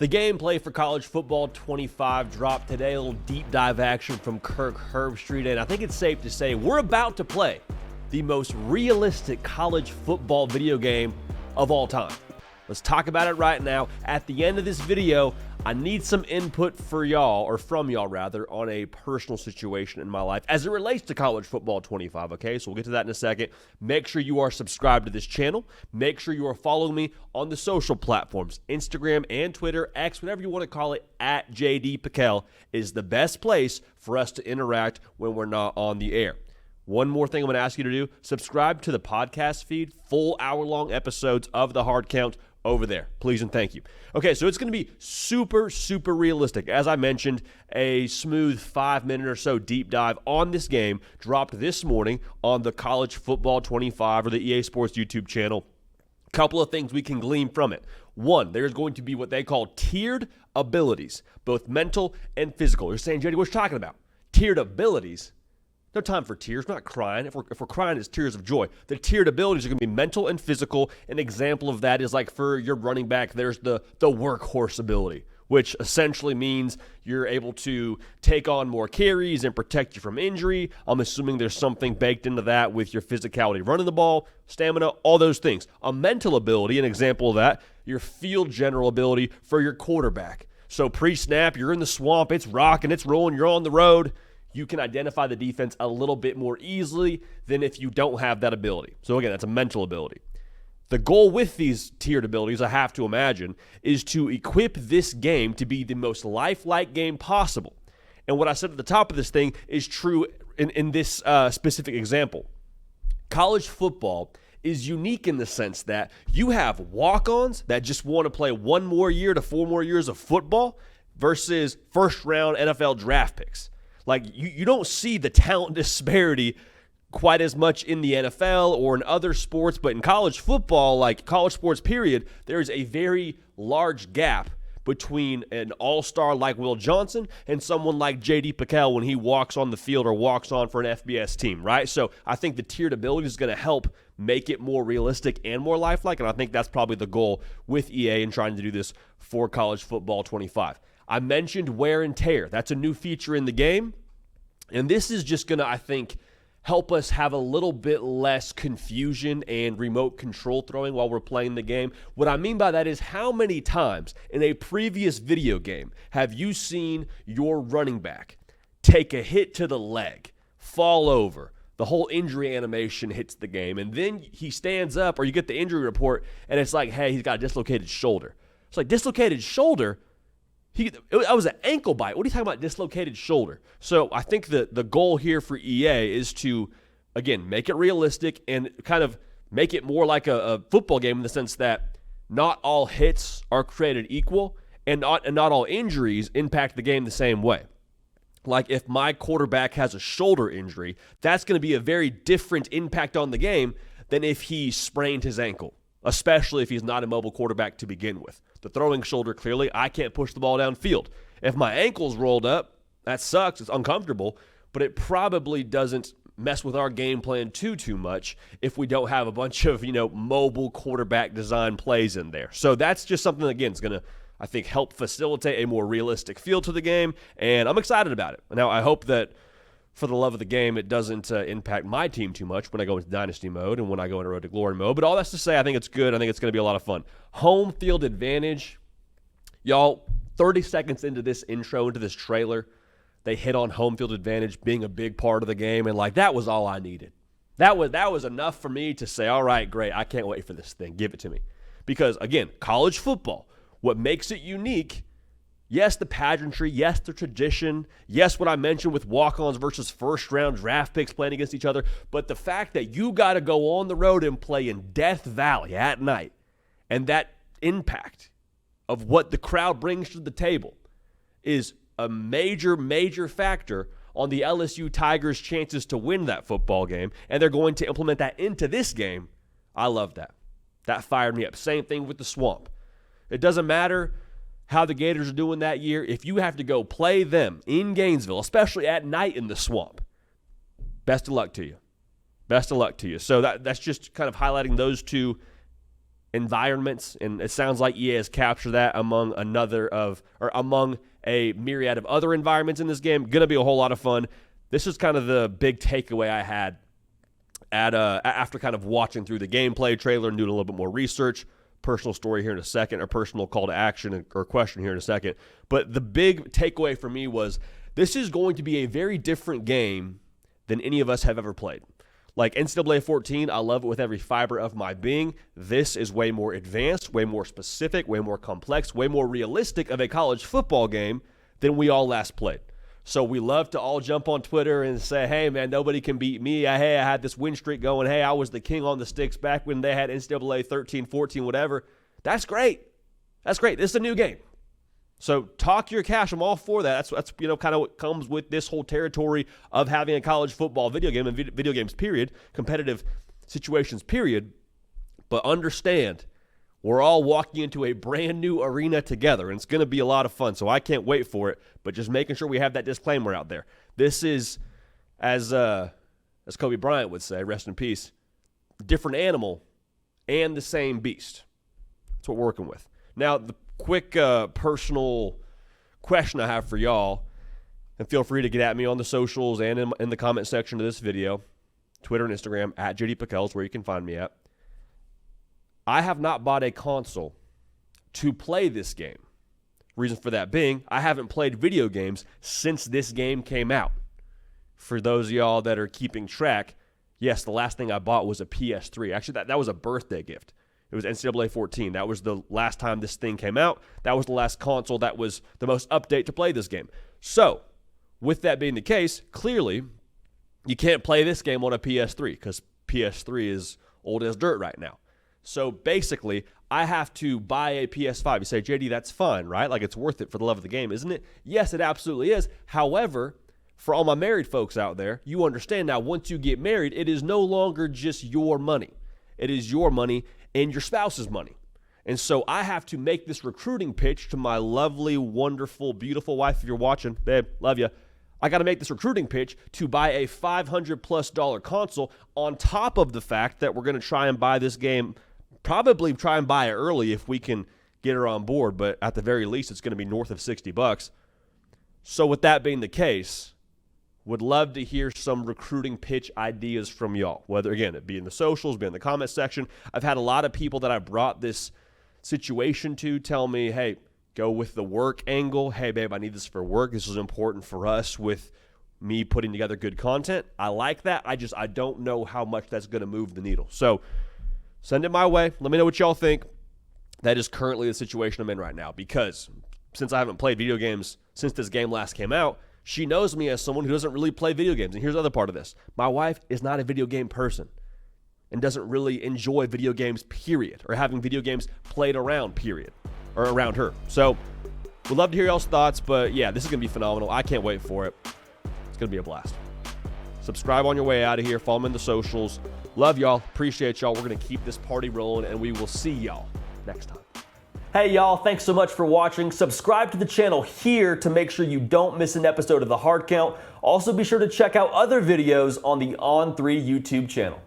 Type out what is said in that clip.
The gameplay for College Football 25 dropped today. A little deep dive action from Kirk Herbstreit, and I think it's safe to say we're about to play the most realistic college football video game of all time. Let's talk about it right now. At the end of this video, I need some input for y'all, or from y'all rather, on a personal situation in my life as it relates to College Football 25, okay? So we'll get to that in a second. Make sure you are subscribed to this channel. Make sure you are following me on the social platforms, Instagram and Twitter, X, whatever you want to call it, at JD Pickell is the best place for us to interact when we're not on the air. One more thing I'm going to ask you to do, subscribe to the podcast feed, full hour-long episodes of The Hard Count over there. Please and thank you. Okay, so it's going to be super, super realistic. As I mentioned, a smooth 5-minute or so deep dive on this game dropped this morning on the College Football 25 or the EA Sports YouTube channel. Couple of things we can glean from it. One, there's going to be what they call tiered abilities, both mental and physical. You're saying, JD, what are you talking about? Tiered abilities? No time for tears. We're not crying. If we're crying, it's tears of joy. The tiered abilities are going to be mental and physical. An example of that is like for your running back, there's the workhorse ability, which essentially means you're able to take on more carries and protect you from injury. I'm assuming there's something baked into that with your physicality, running the ball, stamina, all those things. A mental ability, an example of that, your field general ability for your quarterback. So pre-snap, you're in the swamp, it's rocking, it's rolling, you're on the road. You can identify the defense a little bit more easily than if you don't have that ability. So again, that's a mental ability. The goal with these tiered abilities, I have to imagine, is to equip this game to be the most lifelike game possible. And what I said at the top of this thing is true in this specific example. College football is unique in the sense that you have walk-ons that just want to play 1 more year to 4 more years of football versus first-round NFL draft picks. Like, you don't see the talent disparity quite as much in the NFL or in other sports, but in college football, like college sports period, there is a very large gap between an all-star like Will Johnson and someone like J.D. Pickell when he walks on the field or walks on for an FBS team, right? So I think the tiered ability is going to help make it more realistic and more lifelike, and I think that's probably the goal with EA in trying to do this for College Football 25. I mentioned wear and tear. That's a new feature in the game, and this is just going to, I think, help us have a little bit less confusion and remote control throwing while we're playing the game. What I mean by that is how many times in a previous video game have you seen your running back take a hit to the leg, fall over, the whole injury animation hits the game, and then he stands up or you get the injury report and it's like, hey, he's got a dislocated shoulder. It's like, dislocated shoulder? That was an ankle bite. What are you talking about, dislocated shoulder? So I think the goal here for EA is to, again, make it realistic and kind of make it more like a football game in the sense that not all hits are created equal and not all injuries impact the game the same way. Like if my quarterback has a shoulder injury, that's going to be a very different impact on the game than if he sprained his ankle, especially if he's not a mobile quarterback to begin with. The throwing shoulder, clearly, I can't push the ball downfield. If my ankle's rolled up, that sucks. It's uncomfortable, but it probably doesn't mess with our game plan too much if we don't have a bunch of, mobile quarterback design plays in there. So that's just something, again, is going to, I think, help facilitate a more realistic feel to the game, and I'm excited about it. Now, I hope that for the love of the game, it doesn't impact my team too much when I go into Dynasty mode and when I go into Road to Glory mode. But all that's to say, I think it's good. I think it's going to be a lot of fun. Home field advantage. Y'all, 30 seconds into this intro, into this trailer, they hit on home field advantage being a big part of the game. And, that was all I needed. That was enough for me to say, all right, great, I can't wait for this thing. Give it to me. Because, again, college football, what makes it unique, yes, the pageantry, yes, the tradition, yes, what I mentioned with walk-ons versus first-round draft picks playing against each other, but the fact that you got to go on the road and play in Death Valley at night, and that impact of what the crowd brings to the table is a major, major factor on the LSU Tigers' chances to win that football game, and they're going to implement that into this game. I love that. That fired me up. Same thing with the Swamp. It doesn't matter how the Gators are doing that year. If you have to go play them in Gainesville, especially at night in the Swamp, best of luck to you. Best of luck to you. So that's just kind of highlighting those two environments, and it sounds like EA has captured that among among a myriad of other environments in this game. Going to be a whole lot of fun. This is kind of the big takeaway I had after kind of watching through the gameplay trailer and doing a little bit more research. Personal story here in a second, or personal call to action or question here in a second. But the big takeaway for me was this is going to be a very different game than any of us have ever played. Like NCAA 14, I love it with every fiber of my being. This is way more advanced, way more specific, way more complex, way more realistic of a college football game than we all last played. So we love to all jump on Twitter and say, hey, man, nobody can beat me. Hey, I had this win streak going. Hey, I was the king on the sticks back when they had NCAA 13, 14, whatever. That's great. That's great. This is a new game. So talk your cash. I'm all for that. That's kind of what comes with this whole territory of having a college football video game and video games, period, competitive situations, period. But understand, we're all walking into a brand new arena together, and it's going to be a lot of fun. So I can't wait for it, but just making sure we have that disclaimer out there. This is, as Kobe Bryant would say, rest in peace, different animal and the same beast. That's what we're working with. Now, the quick personal question I have for y'all, and feel free to get at me on the socials and in the comment section of this video, Twitter and Instagram, at JD Pickell is where you can find me at. I have not bought a console to play this game. Reason for that being, I haven't played video games since this game came out. For those of y'all that are keeping track, yes, the last thing I bought was a PS3. Actually, that was a birthday gift. It was NCAA 14. That was the last time this thing came out. That was the last console that was the most update to play this game. So, with that being the case, clearly, you can't play this game on a PS3 because PS3 is old as dirt right now. So, basically, I have to buy a PS5. You say, JD, that's fun, right? Like, it's worth it for the love of the game, isn't it? Yes, it absolutely is. However, for all my married folks out there, you understand now, once you get married, it is no longer just your money. It is your money and your spouse's money. And so I have to make this recruiting pitch to my lovely, wonderful, beautiful wife. If you're watching, babe, love you. I got to make this recruiting pitch to buy a $500+ console on top of the fact that we're going to try and buy this game, probably try and buy it early if we can get her on board, but at the very least, it's going to be north of $60. So with that being the case, would love to hear some recruiting pitch ideas from y'all, whether, again, it be in the socials, be in the comment section. I've had a lot of people that I brought this situation to tell me, hey, go with the work angle. Hey, babe, I need this for work. This is important for us with me putting together good content. I like that. I don't know how much that's going to move the needle. So send it my way. Let me know what y'all think. That is currently the situation I'm in right now, because since I haven't played video games since this game last came out, she knows me as someone who doesn't really play video games. And here's the other part of this. My wife is not a video game person and doesn't really enjoy video games, period, or having video games played around, period, or around her. So we'd love to hear y'all's thoughts, but yeah, this is going to be phenomenal. I can't wait for it. It's going to be a blast. Subscribe on your way out of here. Follow me in the socials. Love y'all. Appreciate y'all. We're going to keep this party rolling, and we will see y'all next time. Hey y'all, thanks so much for watching. Subscribe to the channel here to make sure you don't miss an episode of The Hard Count. Also be sure to check out other videos on the On3 YouTube channel.